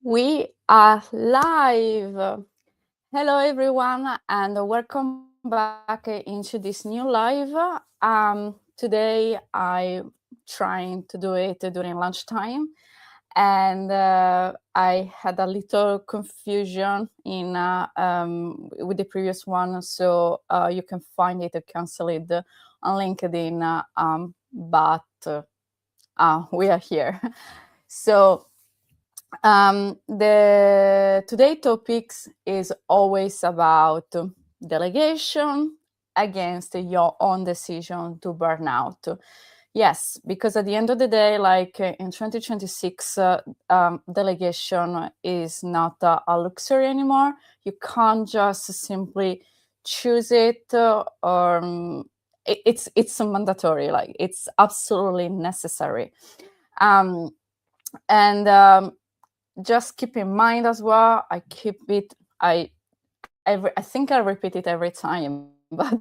We are live. Hello, everyone, and welcome back into this new live. Today, I'm trying to do it during lunchtime, and I had a little confusion in with the previous one, so you can find it cancelled on LinkedIn. But we are here. So the today topics is always about delegation against your own decision to burn out. Yes, because at the end of the day, like in 2026, delegation is not a luxury anymore. You can't just simply choose it, or it's mandatory. Like it's absolutely necessary. Um, and just keep in mind as well, I think I repeat it every time, but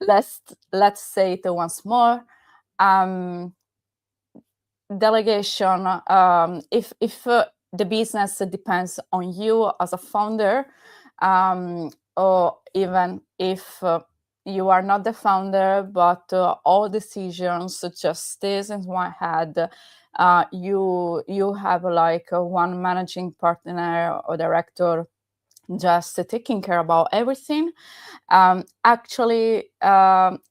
let's say it once more. um Delegation, if the business depends on you as a founder, or even if you are not the founder, but all decisions just stays in one head. You have like one managing partner or director just taking care about everything. Actually,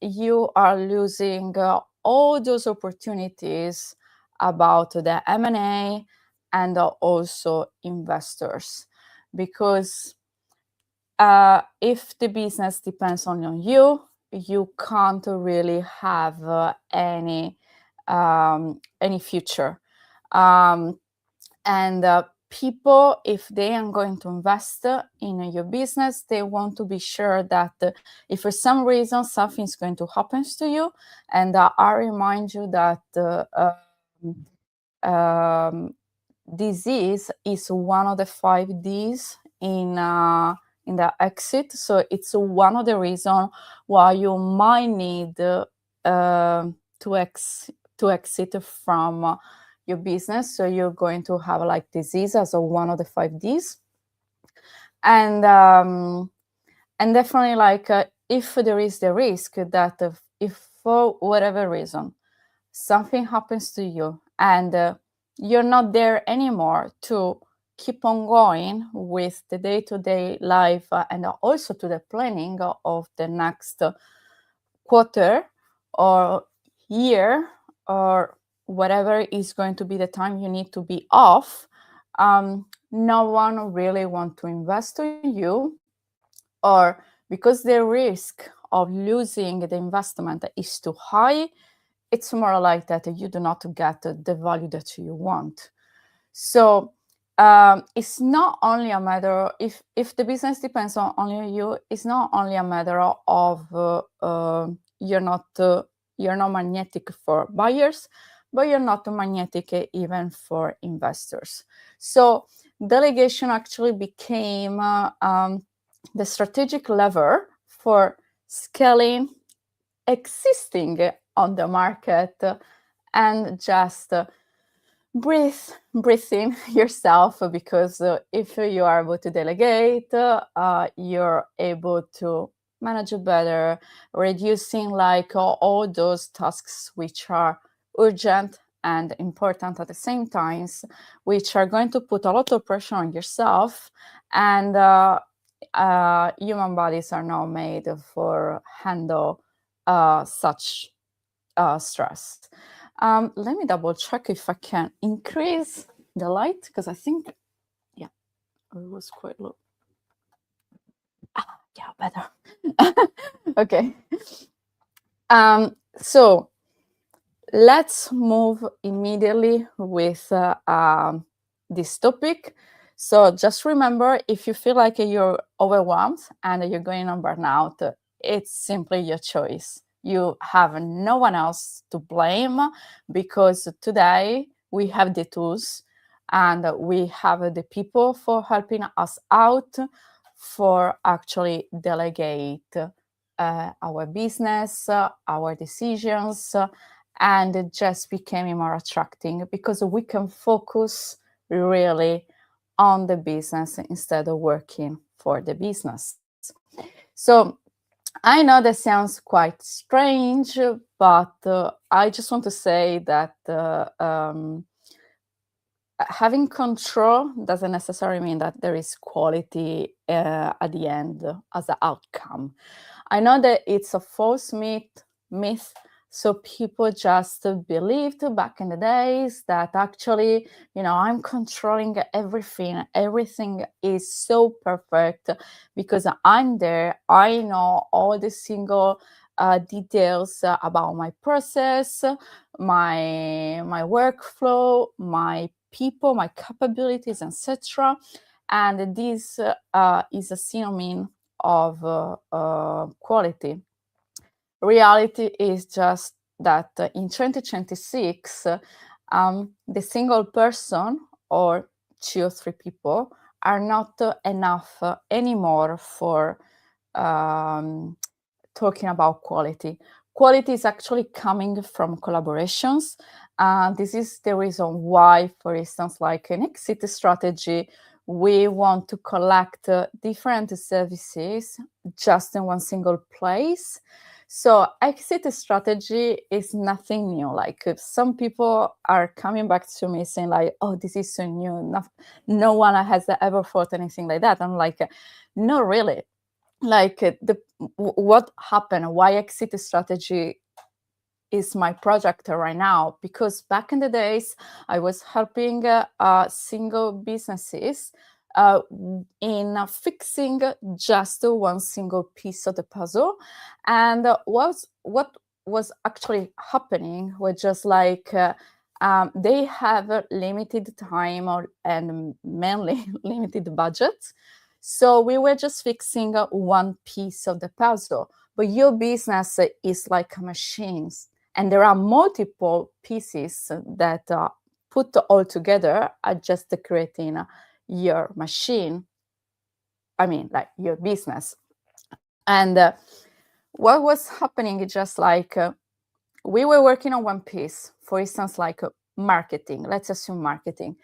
you are losing all those opportunities about the M&A and also investors, because if the business depends on you, you can't really have any future. And people, if they are going to invest in your business, they want to be sure that if for some reason something is going to happen to you, and I remind you that disease is one of the 5 Ds in the exit. So it's one of the reasons why you might need to exit from your business. So you're going to have like disease as one of the 5 Ds. And definitely, like if there is the risk that if for whatever reason something happens to you, and you're not there anymore to keep on going with the day-to-day life, and also to the planning of the next quarter or year, or whatever is going to be the time you need to be off, no one really want to invest in you, or because the risk of losing the investment is too high, it's more like that you do not get the value that you want. So it's not only a matter, if the business depends on only you, it's not only a matter of you're not magnetic for buyers, but you're not magnetic even for investors. So delegation actually became the strategic lever for scaling existing on the market, and just breathe in yourself, because if you are able to delegate, you're able to manage it better, reducing like all those tasks which are urgent and important at the same times, which are going to put a lot of pressure on yourself. And human bodies are not made for handle such stress. Let me double check if I can increase the light, because I think, yeah, it was quite low. Yeah, better. Okay. So let's move immediately with this topic. So just remember, if you feel like you're overwhelmed and you're going on burnout, it's simply your choice. You have no one else to blame, because today we have the tools and we have the people for helping us out, for actually delegate our business, our decisions, and it just became more attracting, because we can focus really on the business instead of working for the business. So I know that sounds quite strange, but I just want to say that having control doesn't necessarily mean that there is quality at the end as an outcome. I know that it's a false myth. So people just believed back in the days that actually, I'm controlling everything. Everything is so perfect because I'm there. I know all the single details about my process, my workflow, my people, my capabilities, etc. And this is a synonym of quality. Reality is just that in 2026, the single person or 2 or 3 people are not enough anymore for um, talking about quality. Quality is actually coming from collaborations. This is the reason why, for instance, like an exit strategy, we want to collect different services just in one single place. So exit strategy is nothing new. Like some people are coming back to me saying like, oh, this is so new. No one has ever thought anything like that. I'm like, no, really. Like what happened, why exit strategy is my project right now, because back in the days I was helping single businesses in fixing just one single piece of the puzzle. And what was actually happening was just like they have a limited time and mainly limited budget. So we were just fixing one piece of the puzzle, but your business is like a machine, and there are multiple pieces that put all together are just creating your machine. I mean, like your business. And what was happening is just like we were working on one piece, for instance, like marketing. Let's assume marketing.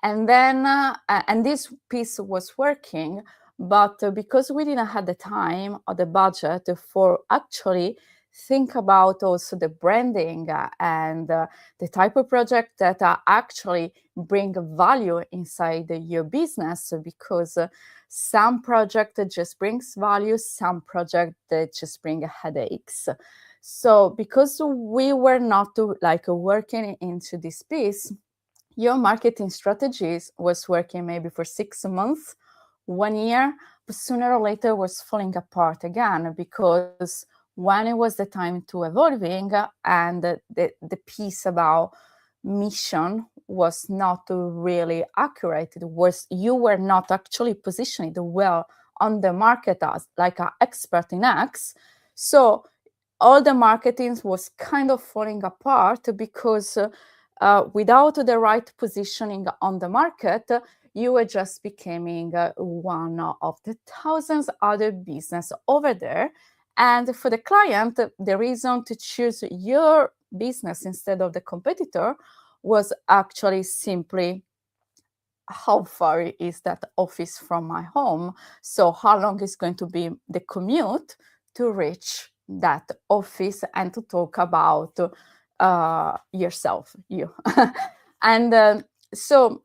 And then, and this piece was working, but because we didn't have the time or the budget for actually think about also the branding and the type of project that actually bring value inside your business, because some project just brings value, some project that just bring headaches. So because we were not like working into this piece, your marketing strategies was working maybe for 6 months, 1 year, but sooner or later was falling apart again, because when it was the time to evolving and the piece about mission was not really accurate, you were not actually positioned well on the market as like an expert in X. So all the marketing was kind of falling apart because without the right positioning on the market, you were just becoming one of the thousands other business over there. And for the client, the reason to choose your business instead of the competitor was actually simply how far is that office from my home? So how long is going to be the commute to reach that office and to talk about yourself, you. And so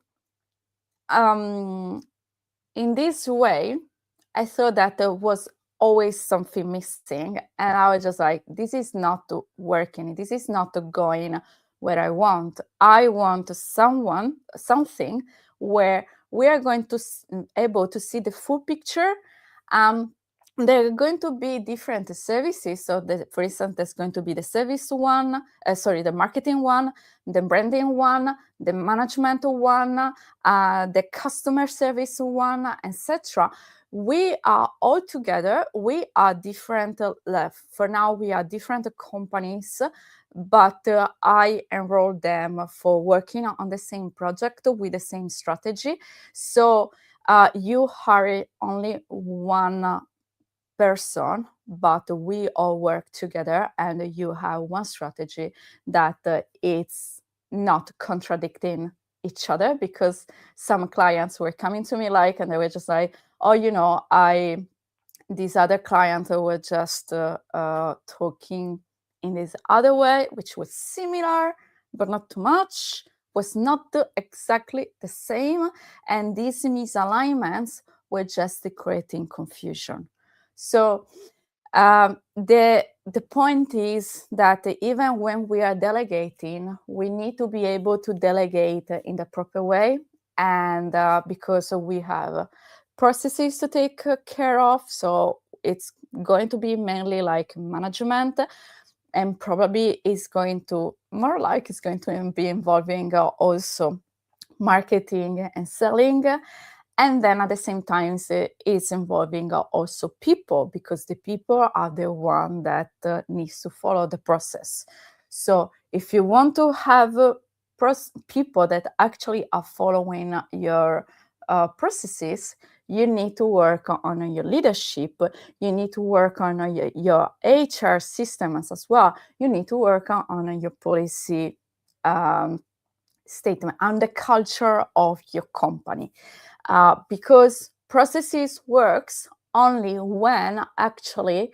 in this way, I thought that there was always something missing. And I was just like, this is not working. This is not going where I want. I want something where we are going to able to see the full picture. There are going to be different services. So, for instance, there's going to be the service one, the marketing one, the branding one, the management one, the customer service one, etc. We are all together. We are different. For now, we are different companies, but I enrolled them for working on the same project with the same strategy. So you hire only one person, but we all work together, and you have one strategy that it's not contradicting each other, because some clients were coming to me like, and they were just like, oh, I this other client were just talking in this other way, which was similar, but not too much, was not exactly the same. And these misalignments were just creating confusion. So the point is that even when we are delegating, we need to be able to delegate in the proper way, and because we have processes to take care of, so it's going to be mainly like management, and probably is going to more like it's going to be involving also marketing and selling. And then at the same time, it's involving also people, because the people are the one that needs to follow the process. So if you want to have people that actually are following your processes, you need to work on your leadership. You need to work on your HR systems as well. You need to work on your policy statement and the culture of your company. Because processes works only when actually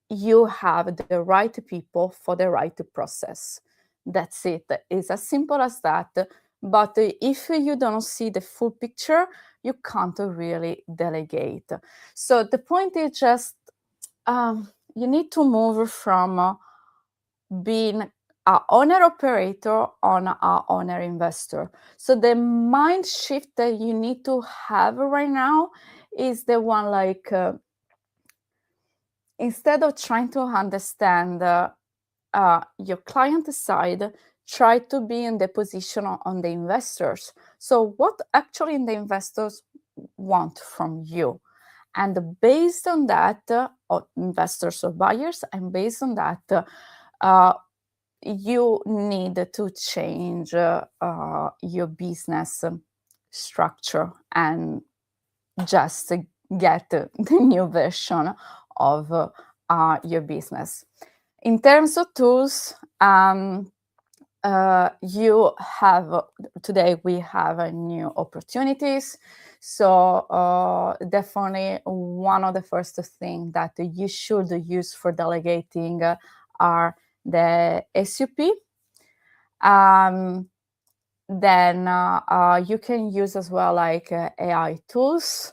you have the right people for the right process. That's it. It's as simple as that. But if you don't see the full picture, you can't really delegate. So the point is just you need to move from being an owner operator on an owner investor. So the mind shift that you need to have right now is the one like instead of trying to understand your client side, try to be in the position on the investors. So what actually the investors want from you? And based on that, or investors or buyers, and based on that, you need to change your business structure and just get the new version of your business. In terms of tools, you have today we have new opportunities. So definitely one of the first things that you should use for delegating are the SUP. Then you can use as well like AI tools,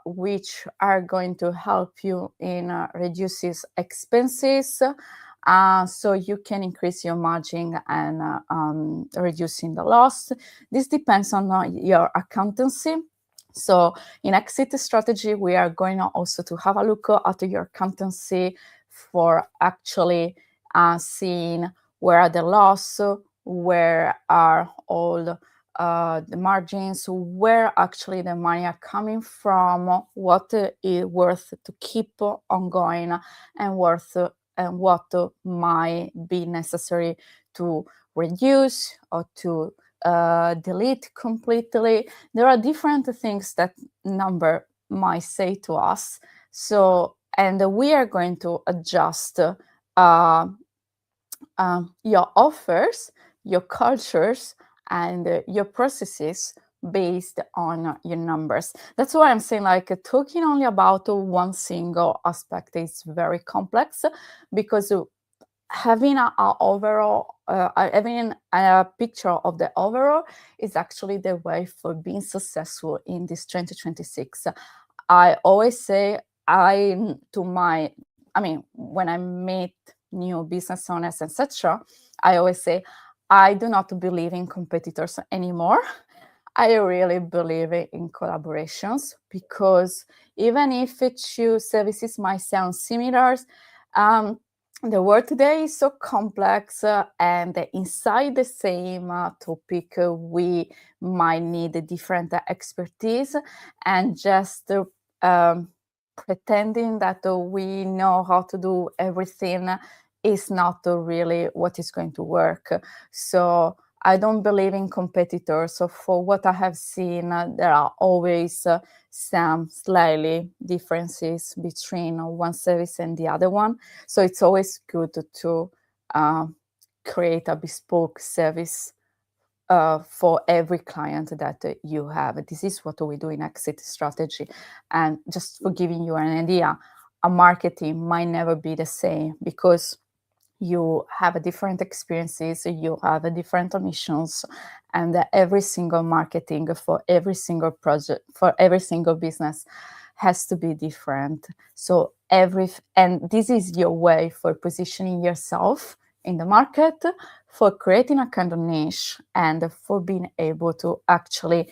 which are going to help you in reduces expenses, so you can increase your margin and reducing the loss. This depends on your accountancy. So in exit strategy, we are going also to have a look at your accountancy for actually seeing where are the loss, where are all the margins, where actually the money are coming from, what is worth to keep ongoing, and what might be necessary to reduce or to delete completely. There are different things that number might say to us. So, and we are going to adjust your offers, your cultures, and your processes based on your numbers. That's why I'm saying like talking only about one single aspect is very complex, because having having a picture of the overall is actually the way for being successful in this 2026. I always say when I meet new business owners, etc., I always say I do not believe in competitors anymore. I really believe in collaborations, because even if two services might sound similar, the world today is so complex, and inside the same topic, we might need a different expertise, and just pretending that we know how to do everything is not really what is going to work. So I don't believe in competitors. So for what I have seen, there are always some slightly differences between one service and the other one. So it's always good to create a bespoke service for every client that you have. This is what we do in exit strategy. And just for giving you an idea, a marketing might never be the same because you have a different experiences, you have a different missions, and every single marketing for every single project, for every single business has to be different. So and this is your way for positioning yourself in the market, for creating a kind of niche, and for being able to actually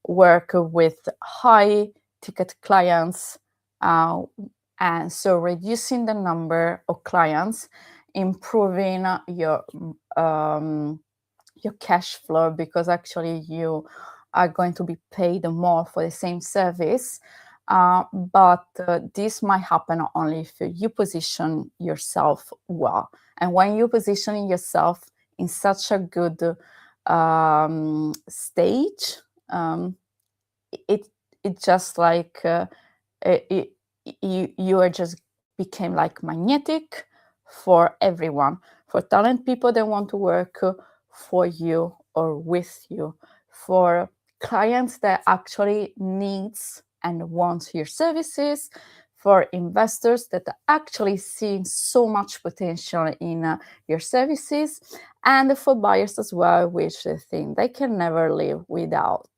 work with high ticket clients, and so reducing the number of clients, improving your cash flow, because actually you are going to be paid more for the same service. But this might happen only if you position yourself well. And when you position yourself in such a good stage, it it just like it, you are just became like magnetic for everyone, for talent people that want to work for you or with you, for clients that actually needs and wants your services, for investors that are actually seeing so much potential in your services, and for buyers as well, which they think they can never live without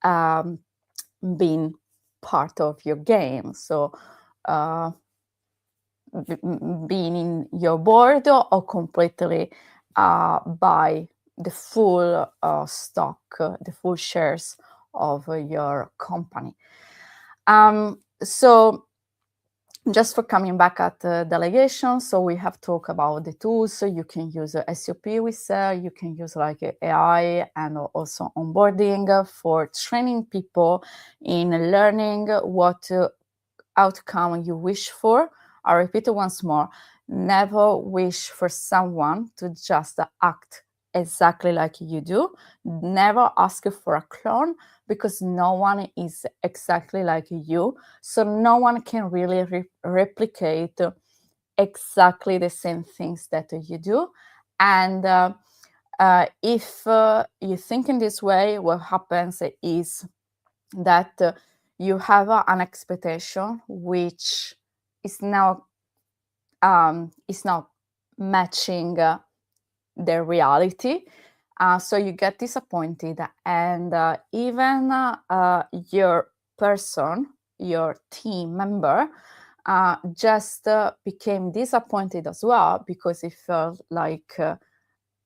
um, being part of your game. So uh, being in your board or completely buy the full stock, the full shares of your company. So just for coming back at delegation, so we have talked about the tools. So you can use SOP we said, you can use like AI and also onboarding for training people in learning what outcome you wish for. I repeat it once more, never wish for someone to just act exactly like you do. Never ask for a clone, because no one is exactly like you. So no one can really replicate exactly the same things that you do. And if you think in this way, what happens is that you have an expectation which is now is not matching the reality. So you get disappointed, and even your person, your team member, just became disappointed as well, because it felt like,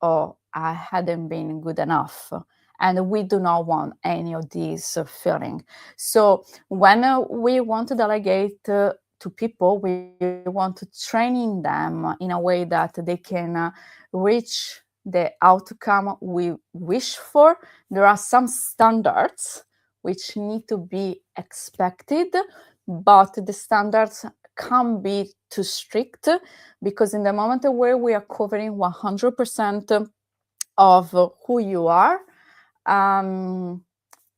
oh, I hadn't been good enough. And we do not want any of these feeling. So when we want to delegate to people, we want to training them in a way that they can reach the outcome we wish for. There are some standards which need to be expected, but the standards can't be too strict, because in the moment where we are covering 100% of who you are,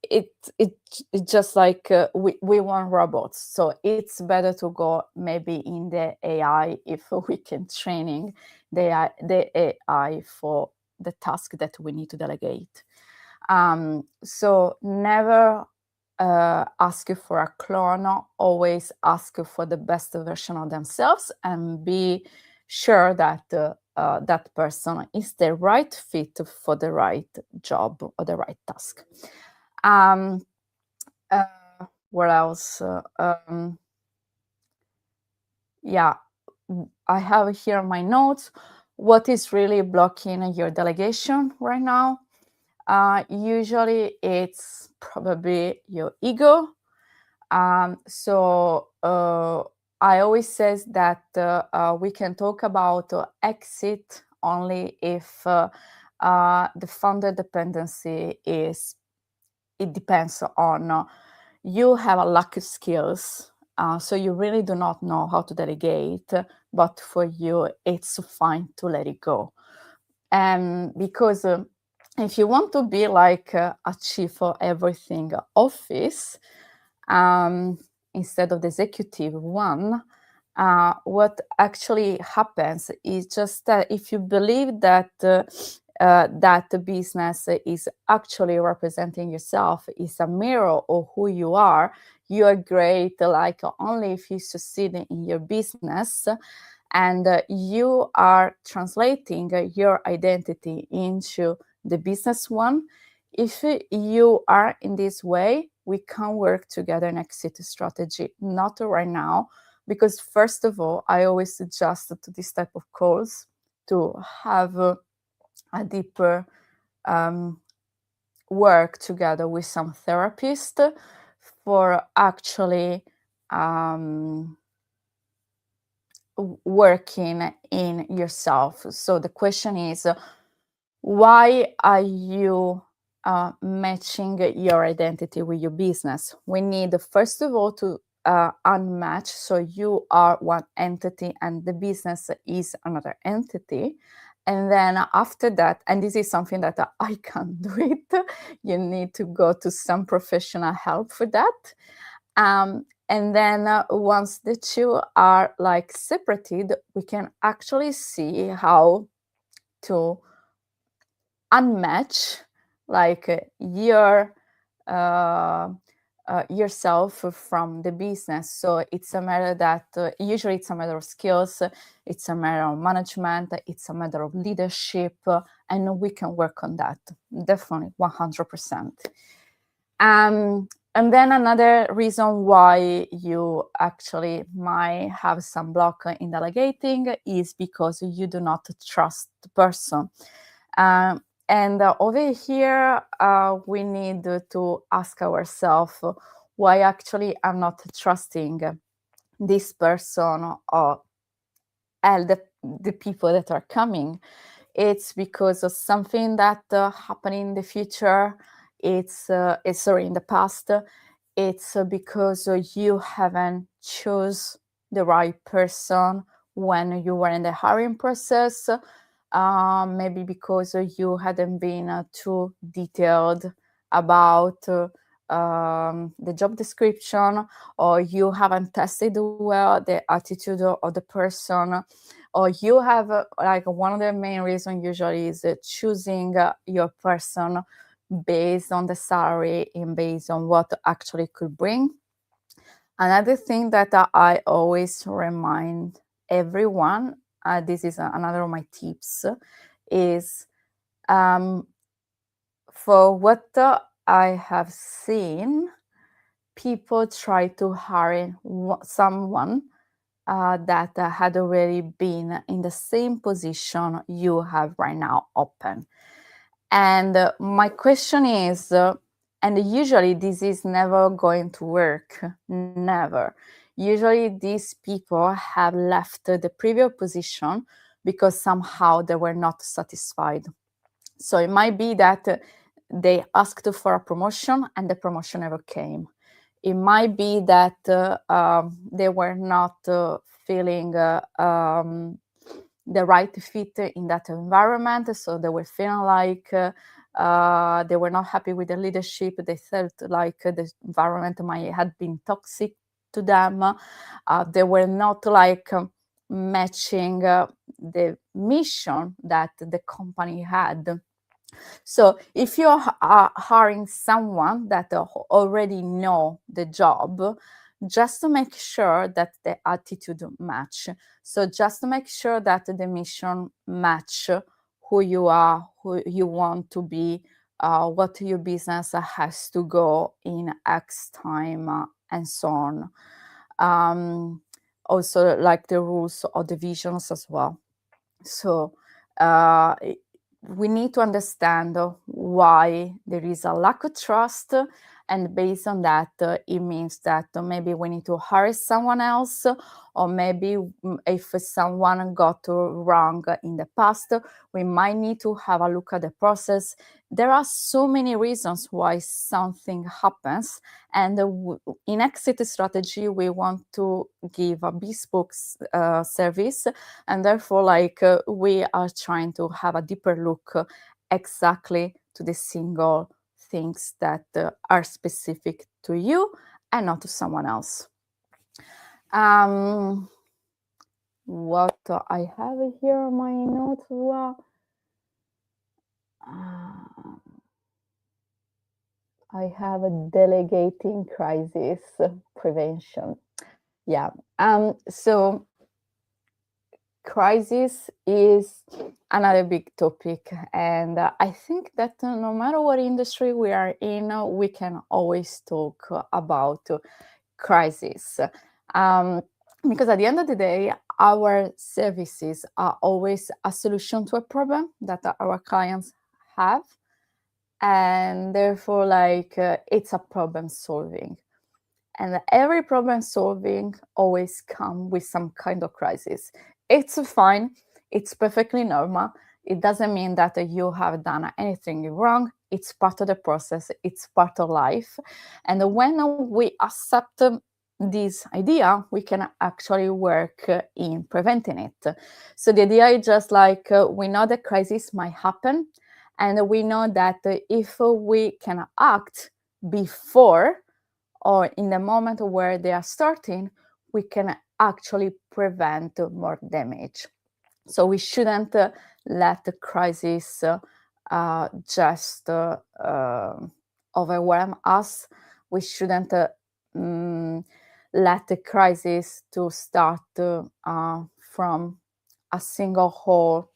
it it's just like we want robots. So it's better to go maybe in the AI, if we can training the AI for the task that we need to delegate. So never ask for a clone, always ask for the best version of themselves, and be sure that that person is the right fit for the right job or the right task. Uh, what else? Yeah, I have here my notes. What is really blocking your delegation right now? Usually it's probably your ego. So I always says that we can talk about exit only if the founder dependency is, it depends on you have a lack of skills. So you really do not know how to delegate, but for you, it's fine to let it go. Because if you want to be like a chief for everything office, instead of the executive one, what actually happens is just that if you believe that that the business is actually representing yourself, is a mirror of who you are. You are great, like only if you succeed in your business, and you are translating your identity into the business one. If you are in this way, we can work together in exit strategy, not right now, because first of all, I always suggest to this type of calls to have a deeper work together with some therapist for actually working in yourself. So the question is, why are you matching your identity with your business? We need, first of all, to unmatch. So you are one entity and the business is another entity. And then after that, and this is something that I can't do it, you need to go to some professional help for that. And then once the two are like separated, we can actually see how to unmatch like yourself from the business. So it's a matter that usually it's a matter of skills, it's a matter of management, it's a matter of leadership, and we can work on that, definitely 100%. And then another reason why you actually might have some block in delegating is because you do not trust the person. And over here, we need to ask ourselves why actually I'm not trusting this person or the people that are coming. It's because of something that happened in the future. It's sorry, in the past. It's because you haven't chose the right person when you were in the hiring process. Maybe because you hadn't been too detailed about the job description, or you haven't tested well the attitude of the person, or you have like one of the main reasons usually is choosing your person based on the salary and based on what actually could bring. Another thing that I always remind everyone, this is another of my tips, is for what I have seen, people try to hire someone that had already been in the same position you have right now open. And my question is, and usually this is never going to work, never. Usually these people have left the previous position because somehow they were not satisfied. So it might be that they asked for a promotion and the promotion never came. It might be that they were not feeling the right fit in that environment. So they were feeling like they were not happy with the leadership. They felt like the environment might have been toxic to them. They were not like matching the mission that the company had. So if you're hiring someone that already know the job, just to make sure that the attitude match. So just to make sure that the mission match who you are, who you want to be, what your business has to go in X time, and so on. Also, like the rules of the visions as well. So we need to understand why there is a lack of trust, and based on that, it means that maybe we need to hire someone else, or maybe if someone got wrong in the past, we might need to have a look at the process. There are so many reasons why something happens, and in exit strategy, we want to give a bespoke service, and therefore we are trying to have a deeper look exactly to the single things that are specific to you and not to someone else. What I have here on my notes. Uh, I have a delegating crisis prevention. Yeah. So crisis is another big topic, and I think that no matter what industry we are in, we can always talk about crisis. Um, because at the end of the day, our services are always a solution to a problem that our clients have, and therefore, it's a problem solving. And every problem solving always comes with some kind of crisis. It's fine, it's perfectly normal. It doesn't mean that you have done anything wrong. It's part of the process, it's part of life. And when we accept this idea, we can actually work in preventing it. So the idea is just we know the crisis might happen, and we know that if we can act before or in the moment where they are starting, we can actually prevent more damage. So we shouldn't let the crisis just overwhelm us. We shouldn't let the crisis to start from a single hole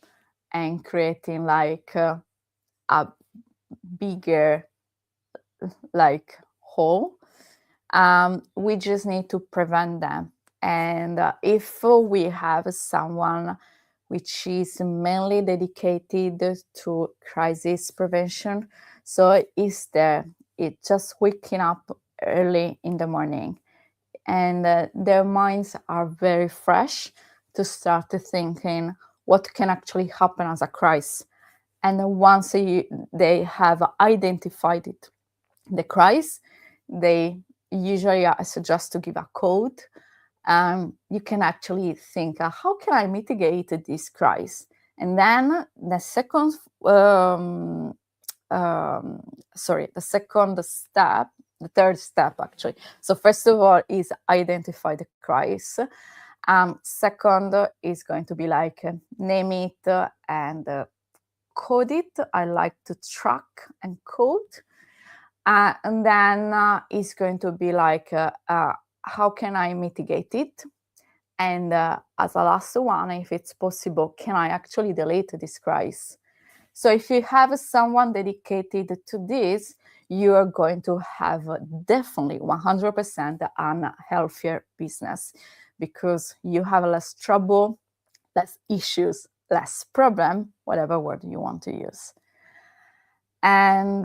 and creating a bigger hole. We just need to prevent them. And if we have someone which is mainly dedicated to crisis prevention, so it's just waking up early in the morning, and their minds are very fresh to start thinking what can actually happen as a crisis. And once they have identified it, the crisis, they usually suggest to give a code. You can actually think, how can I mitigate this crisis? And then the second step, the third step actually. So first of all is identify the crisis. Second is going to be name it and code it. I like to track and code. And then it's going to be how can I mitigate it? And as a last one, if it's possible, can I actually delete this crisis? So if you have someone dedicated to this, you are going to have definitely 100% a healthier business, because you have less trouble, less issues, less problem, whatever word you want to use. And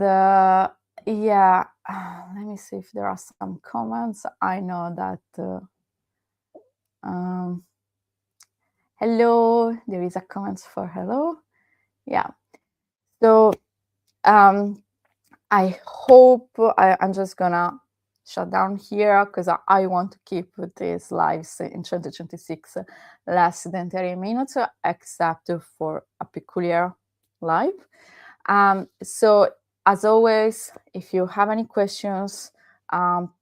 yeah, let me see if there are some comments. I know that hello, there is a comment for hello. Yeah. So I hope I'm just gonna shut down here, because I want to keep these lives in 2026 less than 30 minutes, except for a peculiar live. So as always, if you have any questions,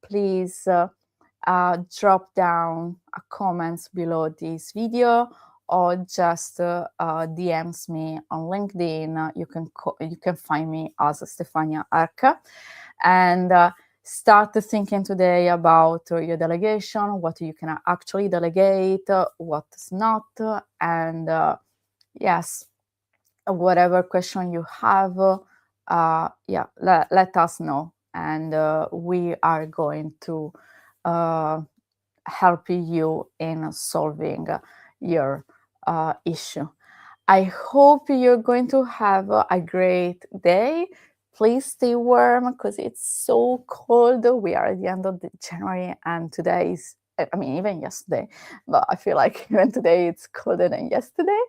please drop down a comments below this video, or just DMs me on LinkedIn. You can find me as Stefania Arca, and start thinking today about your delegation, what you can actually delegate, what's not, and yes, whatever question you have, let us know, and we are going to help you in solving your issue. I hope you're going to have a great day. Please stay warm, because it's so cold. We are at the end of January, and today is, I mean, even yesterday, but I feel like even today it's colder than yesterday.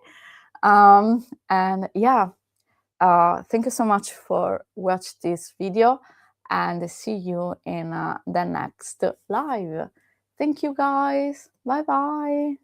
And yeah, thank you so much for watching this video, and see you in the next live. Thank you guys. Bye bye.